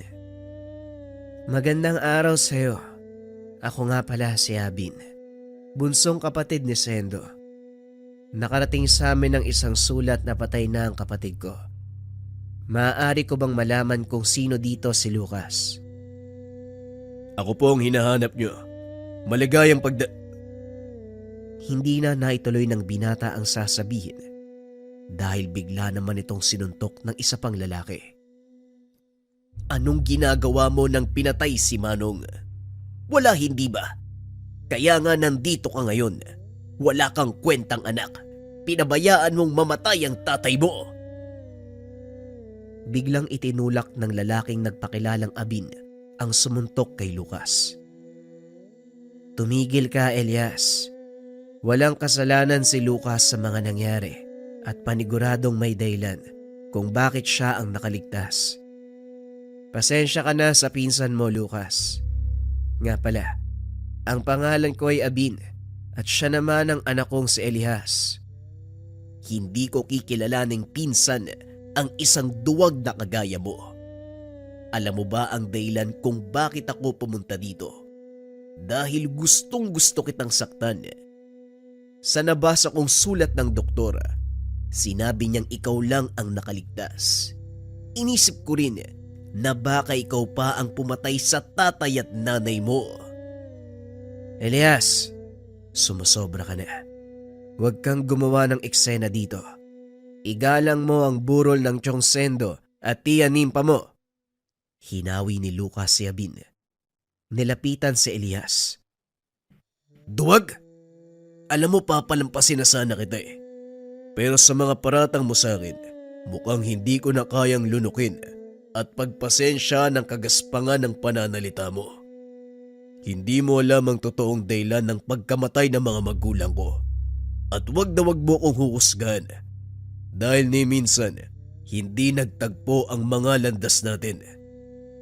Magandang araw sa iyo. Ako nga pala si Abin, bunsong kapatid ni Sendo. Nakarating sa amin ng isang sulat na patay na ang kapatid ko. Maaari ko bang malaman kung sino dito si Lucas? Ako po ang hinahanap niyo. Maligayang Hindi na naituloy ng binata ang sasabihin dahil bigla naman itong sinuntok ng isa pang lalaki. Anong ginagawa mo nang pinatay si Manong? Wala hindi ba? Kaya nga nandito ka ngayon. Wala kang kwentang anak. Pinabayaan mong mamatay ang tatay mo. Biglang itinulak ng lalaking nagpakilalang Abin ang sumuntok kay Lucas. Tumigil ka, Elias. Walang kasalanan si Lucas sa mga nangyari at paniguradong may dahilan kung bakit siya ang nakaligtas. Pasensya ka na sa pinsan mo, Lucas. Nga pala, ang pangalan ko ay Abin at siya naman ang anak kong si Elias. Hindi ko kikilalaning pinsan ang isang duwag na kagaya mo. Alam mo ba ang dahilan kung bakit ako pumunta dito? Dahil gustong gusto kitang saktan. Sa nabasa kong sulat ng doktora, sinabi niyang ikaw lang ang nakaligtas. Inisip ko rin na baka ikaw pa ang pumatay sa tatay at nanay mo. Elias, sumusobra ka na. Huwag kang gumawa ng eksena dito. Igalang mo ang burol ng Chong Sendo at Tia Nimpa mo. Hinawi ni Lucas si Abin. Nilapitan si Elias. Duwag? Alam mo papalampasin na sana kita eh. Pero sa mga paratang mo sa akin, mukhang hindi ko na kayang lunukin at pagpasensya ng kagaspangan ng pananalita mo. Hindi mo alam ang totoong dahilan ng pagkamatay ng mga magulang ko. At wag na wag mo kong huhusgahan. Dahil ni minsan, hindi nagtagpo ang mga landas natin.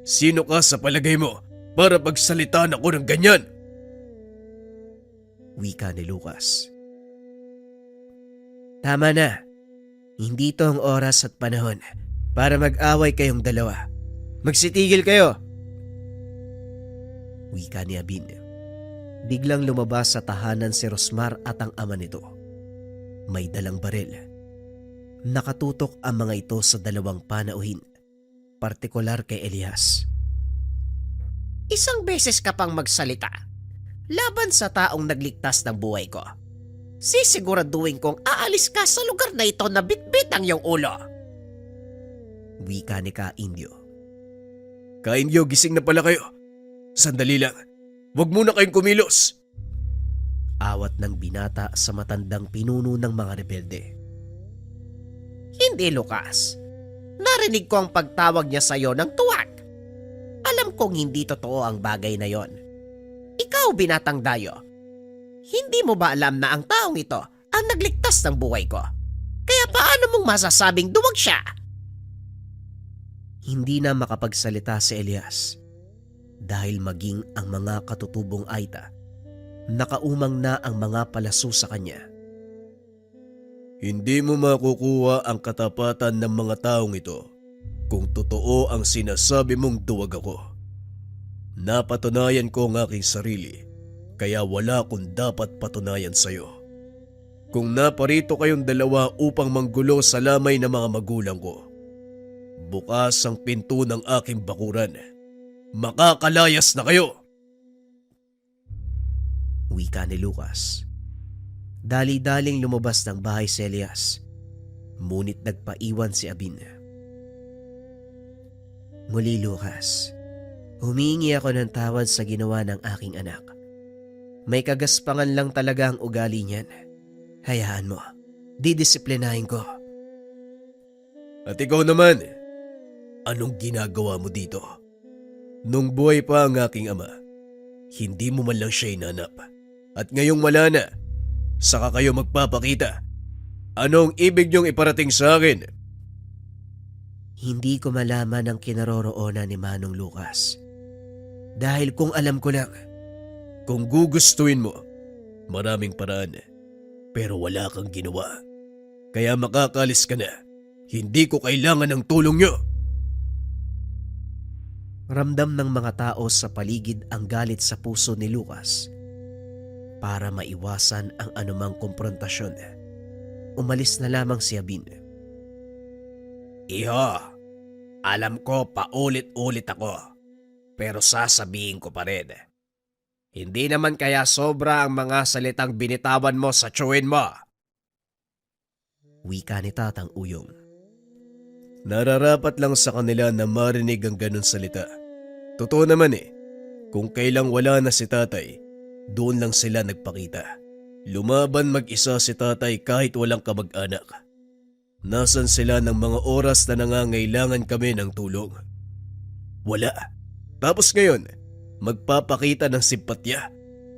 Sino ka sa palagay mo para pagsalitaan ako ng ganyan? Wika ni Lucas. Tama na. Hindi to ang oras at panahon para mag-away kayong dalawa. Magsitigil kayo! Wika ni Abin. Biglang lumabas sa tahanan si Rosmar at ang ama nito. May dalang baril. Nakatutok ang mga ito sa dalawang panauhin, partikular kay Elias. Isang beses ka pang magsalita laban sa taong nagligtas ng buhay ko. Sisiguraduhin kong aalis ka sa lugar na ito na bitbit ang iyong ulo. Wika ni Ka-Indio. Ka-Indio, gising na pala kayo. Sandali lang. Huwag muna kayong kumilos. Awat ng binata sa matandang pinuno ng mga rebelde. Hindi, Lucas. Narinig ko ang pagtawag niya sa iyo ng tuwag. Alam kong hindi totoo ang bagay na yon. Ikaw, binatang dayo. Hindi mo ba alam na ang taong ito ang nagligtas ng buhay ko? Kaya paano mong masasabing duwag siya? Hindi na makapagsalita si Elias dahil maging ang mga katutubong Aita, nakaumang na ang mga palaso sa kanya. Hindi mo makukuha ang katapatan ng mga taong ito kung totoo ang sinasabi mong duwag ako. Napatunayan ko ang aking sarili, kaya wala akong dapat patunayan sa'yo. Kung naparito kayong dalawa upang manggulo sa lamay ng mga magulang ko, bukas ang pinto ng aking bakuran. Makakalayas na kayo! Wika ni Lucas. Dali-daling lumabas ng bahay si Elias, ngunit nagpaiwan si Abin. Muli, Lucas, humingi ako ng tawad sa ginawa ng aking anak. May kagaspangan lang talaga ang ugali niyan. Hayaan mo, didisiplinahin ko. At ikaw naman, anong ginagawa mo dito? Nung buhay pa ang aking ama, hindi mo man lang siya inanap. At ngayong wala na, saka kayo magpapakita. Anong ibig niyong iparating sa akin? Hindi ko malaman ang kinaroroonan ni Manong Lucas. Dahil kung alam ko lang, Kung gugustuhin mo, maraming paraan. Pero wala kang ginawa. Kaya makakalis ka na. Hindi ko kailangan ng tulong niyo. ramdam ng mga tao sa paligid ang galit sa puso ni Lucas. Para maiwasan ang anumang komprontasyon, umalis na lamang si Abin. Iho, alam ko paulit-ulit ako. Pero sasabihin ko pa rin. Hindi naman kaya sobra ang mga salitang binitawan mo sa tsuhin mo. Wika ni Tatang Uyong. Nararapat lang sa kanila na marinig ang ganun salita. Totoo naman kung kailang wala na si tatay, doon lang sila nagpakita. Lumaban mag-isa si tatay kahit walang kamag-anak. Nasan sila ng mga oras na nangangailangan kami ng tulong? Wala. Tapos ngayon, magpapakita ng simpatya.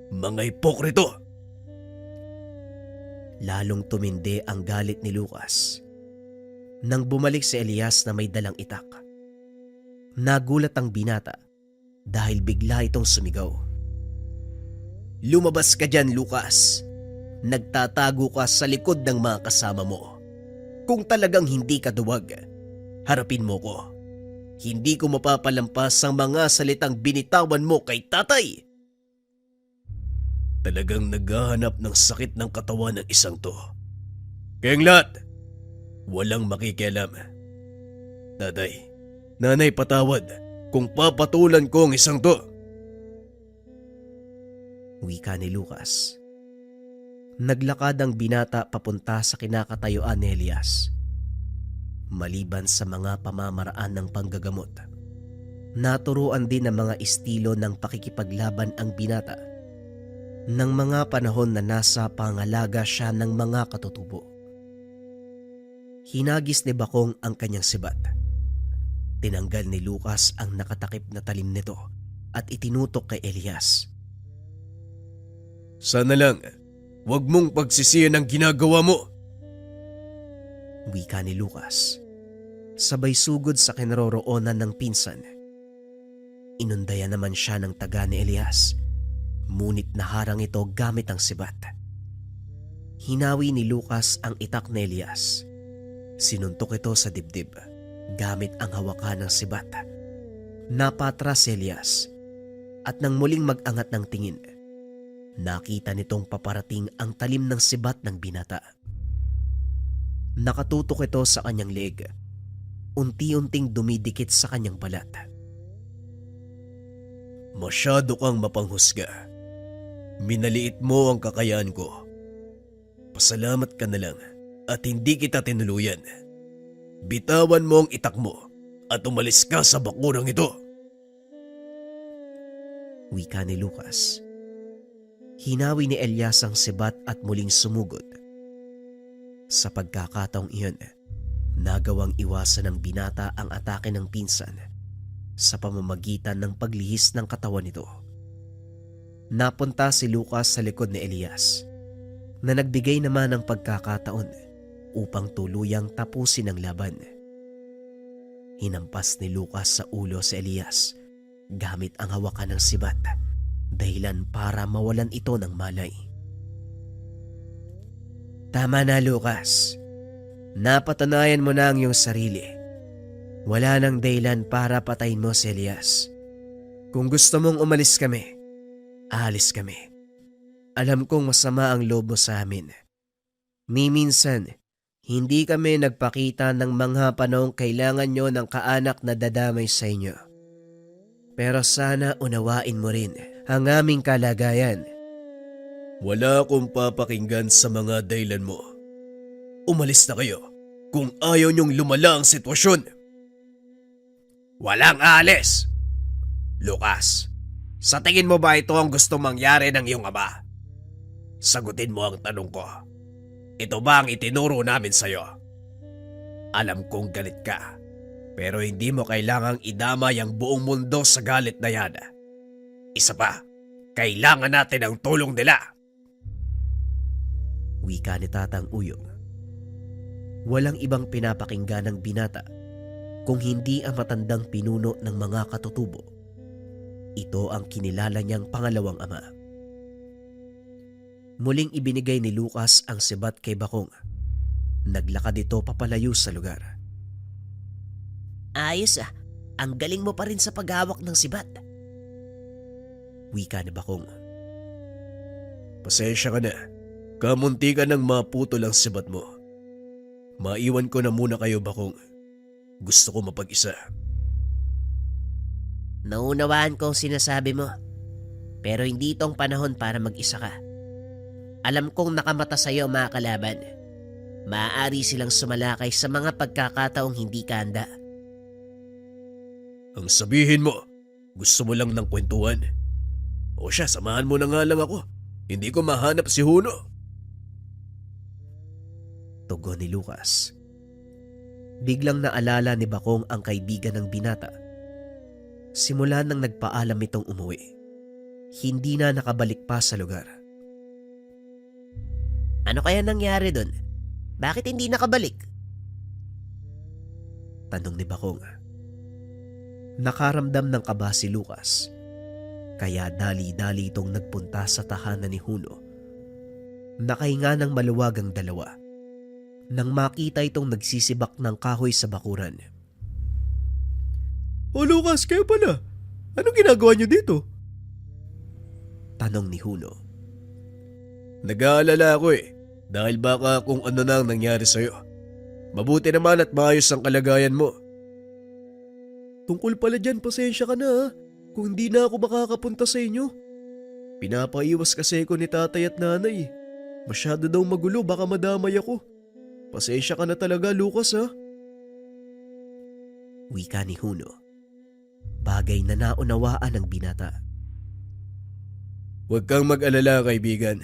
Mga hipokrito! Lalong tumindi ang galit ni Lucas. Nang bumalik si Elias na may dalang itak, nagulat ang binata dahil bigla itong sumigaw. Lumabas ka dyan, Lucas. Nagtatago ka sa likod ng mga kasama mo. Kung talagang hindi ka duwag, harapin mo ko. Hindi ko mapapalampas ang mga salitang binitawan mo kay tatay. Talagang naghahanap ng sakit ng katawan ng isang to. Kayang lahat, walang makikialam. Tatay, nanay, patawad kung papatulan ko ang isang to. Wika ni Lucas. Naglakad ang binata papunta sa kinakatayuan ni Elias. Maliban sa mga pamamaraan ng panggagamot, naturuan din ng mga estilo ng pakikipaglaban ang binata ng mga panahon na nasa pangalaga siya ng mga katutubo. Hinagis ni Bakong ang kanyang sibat. Tinanggal ni Lucas ang nakatakip na talim nito at itinutok kay Elias. Sana lang, wag mong pagsisiyan ang ginagawa mo. Wika ni Lucas, sabay sugod sa kinaroroonan ng pinsan. Inundayan naman siya ng taga ni Elias, ngunit naharang ito gamit ang sibat. Hinawi ni Lucas ang itak ni Elias. Sinuntok ito sa dibdib. Gamit ang hawakan ng sibat, napatras si Elias at nang muling mag-angat ng tingin, nakita nitong paparating ang talim ng sibat ng binata. Nakatutok ito sa kanyang leeg, unti-unting dumidikit sa kanyang balat. Masyado kang mapanghusga. Minaliit mo ang kakayahan ko. Pasalamat ka na lang at hindi kita tinuluyan. Bitawan mo ang itak mo at umalis ka sa bakurang ito. Wika ni Lucas. Hinawi ni Elias ang sibat at muling sumugod. Sa pagkakataong iyon, nagawang iwasan ng binata ang atake ng pinsan sa pamamagitan ng paglihis ng katawan nito. Napunta si Lucas sa likod ni Elias na nagbigay naman ng pagkakataon upang tuluyang tapusin ang laban. Hinampas ni Lucas sa ulo si Elias gamit ang hawakan ng sibat, dahilan para mawalan ito ng malay. Tama na, Lucas. Napatunayan mo na ang iyong sarili. Wala nang dahilan para patayin mo si Elias. Kung gusto mong umalis kami, aalis kami. Alam kong masama ang loob mo sa amin. Ni minsan, hindi kami nagpakita ng mga panahong kailangan nyo ng kaanak na dadamay sa inyo. Pero sana unawain mo rin ang aming kalagayan. Wala akong papakinggan sa mga dahilan mo. Umalis na kayo kung ayaw niyong lumala ang sitwasyon. Walang alis! Lucas, sa tingin mo ba ito ang gusto mangyari ng iyong ama? Sagutin mo ang tanong ko. Ito ba ang itinuro namin sa'yo? Alam kong galit ka, pero hindi mo kailangang idamay ang buong mundo sa galit na yan. Isa pa, kailangan natin ang tulong nila. Wika ni Tatang Uyong. Walang ibang pinapakinggan ng binata kung hindi ang matandang pinuno ng mga katutubo. Ito ang kinilala niyang pangalawang ama. Muling ibinigay ni Lucas ang sibat kay Bakong. Naglakad ito papalayo sa lugar. Ayos ang galing mo pa rin sa paghawak ng sibat. Wika ni Bakong. Pasensya ka na. Kamunti ka nang maputol ang sibat mo. Maiwan ko na muna kayo, Bakong. Gusto ko mapag-isa. Naunawaan ko ang sinasabi mo, pero hindi itong panahon para mag-isa ka. Alam kong nakamata sa iyo mga kalaban. Maaari silang sumalakay sa mga pagkakataong hindi ka handa. Ang sabihin mo, gusto mo lang ng kwentuhan. O siya, samahan mo na nga lang ako. Hindi ko mahanap si Huno. Tugon ni Lucas. Biglang naalala ni Bakong ang kaibigan ng binata. Simula nang nagpaalam itong umuwi, hindi na nakabalik pa sa lugar. Ano kaya nangyari doon? Bakit hindi nakabalik? Tanong ni Bakong. Nakaramdam ng kaba si Lucas, kaya dali-dali itong nagpunta sa tahanan ni Huno. Nakahinga ng maluwag ang dalawa nang makita itong nagsisibak ng kahoy sa bakuran. O Lucas, kayo pala. Anong ginagawa niyo dito? Tanong ni Huno. Nag-aalala ako dahil baka kung ano na ang nangyari sa'yo. Mabuti naman at maayos ang kalagayan mo. Tungkol pala dyan, pasensya ka na kung hindi na ako makakapunta sa inyo. Pinapaiwas kasi ko ni tatay at nanay. Masyado daw magulo, baka madamay ako. Pasensya ka na talaga, Lucas Wika ni Huno. Bagay na naunawaan ng binata. Huwag kang mag-alala, kaibigan.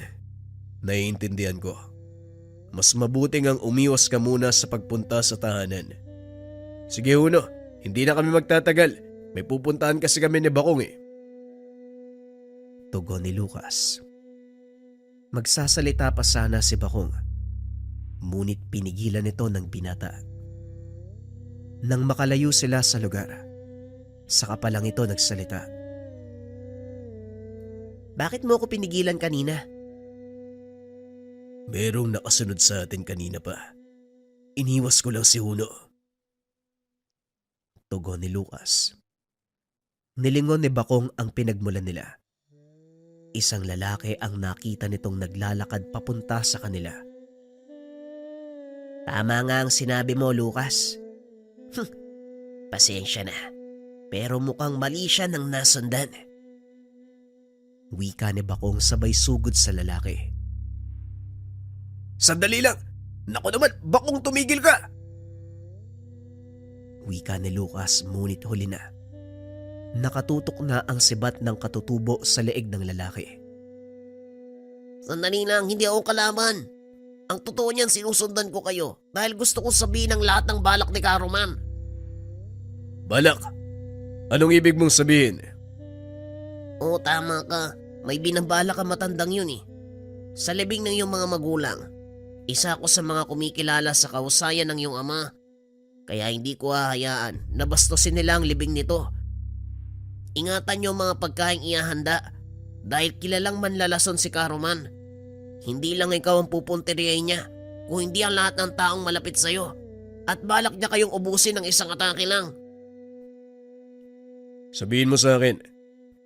Naiintindihan ko. Mas mabuting ang umiwas ka muna sa pagpunta sa tahanan. Sige, Huno, hindi na kami magtatagal. May pupuntahan kasi kami ni Bakong Tugon ni Lucas. Magsasalita pa sana si Bakong, ngunit pinigilan ito ng binata. Nang makalayo sila sa lugar, saka pa lang ito nagsalita. Bakit mo ako pinigilan kanina? Merong nakasunod sa atin kanina pa. Iniwas ko lang si Huno. Tugon ni Lucas. Nilingon ni Bakong ang pinagmulan nila. Isang lalaki ang nakita nitong naglalakad papunta sa kanila. Tama nga ang sinabi mo, Lucas. Pasensya na. Pero mukhang mali siya ng nasundan. Wika ni Bakong sabay sugod sa lalaki. Sandali lang! Naku naman, Bakong tumigil ka! Wika ni Lucas ngunit huli na. Nakatutok na ang sibat ng katutubo sa leeg ng lalaki. Sandali lang, hindi ako kalaban. Ang totoo niyan, sinusundan ko kayo dahil gusto kong sabihin ang lahat ng balak ni Caruman. Balak? Anong ibig mong sabihin? Oo, tama ka. May binabala ka matandang yun eh. Sa libing ng iyong mga magulang, isa ako sa mga kumikilala sa kahusayan ng iyong ama. Kaya hindi ko hahayaan na bastusin nila ang libing nito. Ingatan niyo ang mga pagkaing iahanda dahil kilalang manlalason si Caruman. Hindi lang ikaw ang pupunteriyahin niya, kung hindi ang lahat ng taong malapit sa'yo. At balak niya kayong ubusin ng isang atake lang. Sabihin mo sa akin,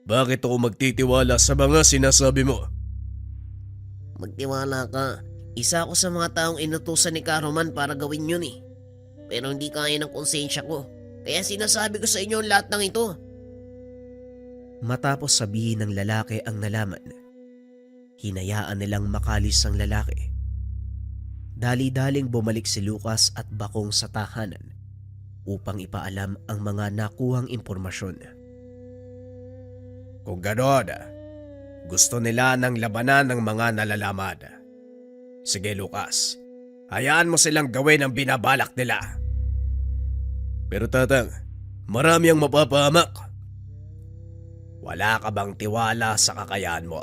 bakit ako magtitiwala sa mga sinasabi mo? Magtiwala ka. Isa ako sa mga taong inutusan ni Caruman para gawin yun eh. Pero hindi kaya ng konsensya ko. Kaya sinasabi ko sa inyo ang lahat ng ito. Matapos sabihin ng lalaki ang nalaman, hinayaan nilang makalis ang lalaki. Dali-daling bumalik si Lucas at Bakong sa tahanan upang ipaalam ang mga nakuhang impormasyon. Kung gano'n, gusto nila ng labanan ng mga nalalaman. Sige Lucas, hayaan mo silang gawin ang binabalak nila. Pero tatang, marami ang mapapahamak. Wala ka bang tiwala sa kakayahan mo?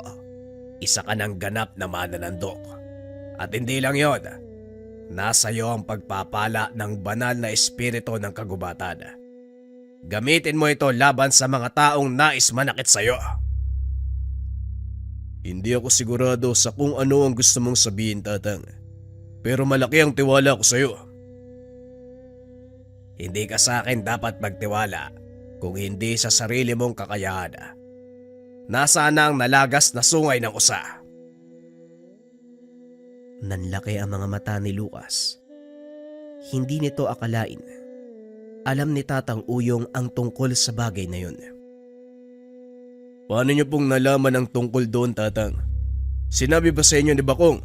Isa ka ng ganap na mananandok. At hindi lang yon, nasa iyo ang pagpapala ng banal na espiritu ng kagubatan. Gamitin mo ito laban sa mga taong nais manakit sa iyo. Hindi ako sigurado sa kung ano ang gusto mong sabihin, tatang. Pero malaki ang tiwala ko sa iyo. Hindi ka sa akin dapat magtiwala kung hindi sa sarili mong kakayahan. Nasaan na ang nalagas na sungay ng usa? Nanlaki ang mga mata ni Lucas. Hindi nito akalain. Alam ni Tatang Uyong ang tungkol sa bagay na yun. Paano niyo pong nalaman ang tungkol doon, tatang? Sinabi ba sa inyo ni Bakong?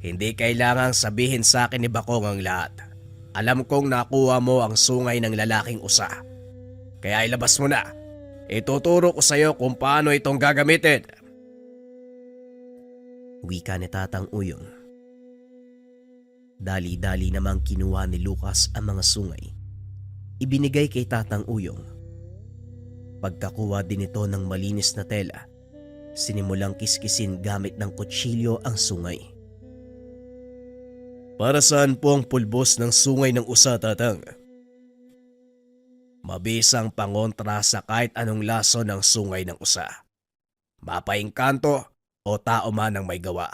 Hindi kailangang sabihin sa akin ni Bakong ang lahat. Alam kong nakuha mo ang sungay ng lalaking usa. Kaya ilabas mo na. Ituturo ko sa iyo kung paano itong gagamitin. Wika ni Tatang Uyong. Dali-dali namang kinuha ni Lucas ang mga sungay. Ibinigay kay Tatang Uyong. Pagkakuha din ito ng malinis na tela, sinimulang kiskisin gamit ng kutsilyo ang sungay. Para saan po ang pulbos ng sungay ng usa, tatang? Mabisang pangontra sa kahit anong laso ng sungay ng usa. Mapaingkanto o tao man ang may gawa.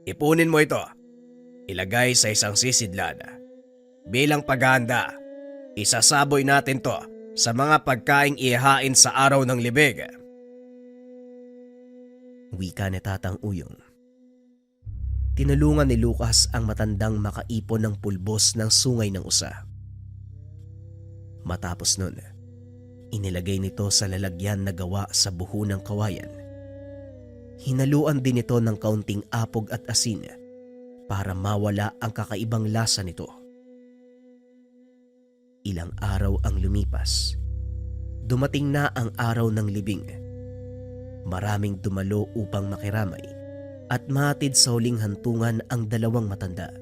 Ipunin mo ito. Ilagay sa isang sisidlan. Bilang paghahanda, isasaboy natin to sa mga pagkaing ihahain sa araw ng libig. Wika ni Tatang Uyong. Tinulungan ni Lucas ang matandang makaipon ng pulbos ng sungay ng usa. Matapos nun, inilagay nito sa lalagyan na gawa sa buho ng kawayan. Hinaluan din ito ng kaunting apog at asin para mawala ang kakaibang lasa nito. Ilang araw ang lumipas. Dumating na ang araw ng libing. Maraming dumalo upang makiramay at mahatid sa huling hantungan ang dalawang matanda.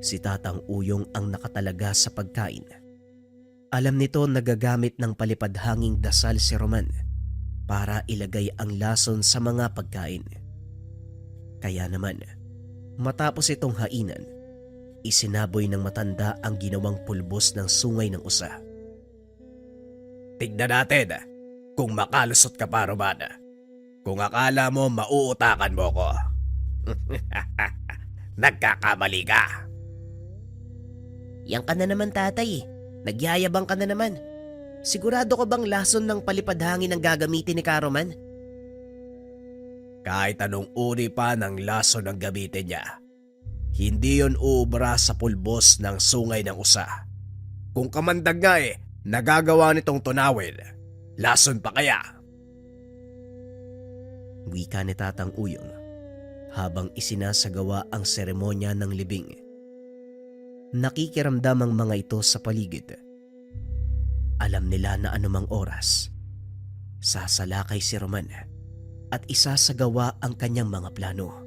Si Tatang Uyong ang nakatalaga sa pagkain. Alam nito na gagamit ng palipadhanging dasal si Roman para ilagay ang lason sa mga pagkain. Kaya naman, matapos itong hainan, isinaboy ng matanda ang ginawang pulbos ng sungay ng usa. Tignan natin kung makalusot ka pa, Roman. Kung akala mo mauutakan mo ko. Nagkakamali ka. Yan ka na naman tatay. Nagyayabang ka na naman. Sigurado ka bang lason ng palipad hangin ang gagamitin ni Karoman? Kahit anong uri pa ng lason ang gamitin niya, hindi yon uubra sa pulbos ng sungay ng usa. Kung kamandag nga nagagawa nitong tunawin, lason pa kaya? Wika ni Tatang Uyong habang isinasagawa ang seremonya ng libing. Nakikiramdam ang mga ito sa paligid. Alam nila na anumang oras, sasalakay si Roman at isasagawa ang kanyang mga plano.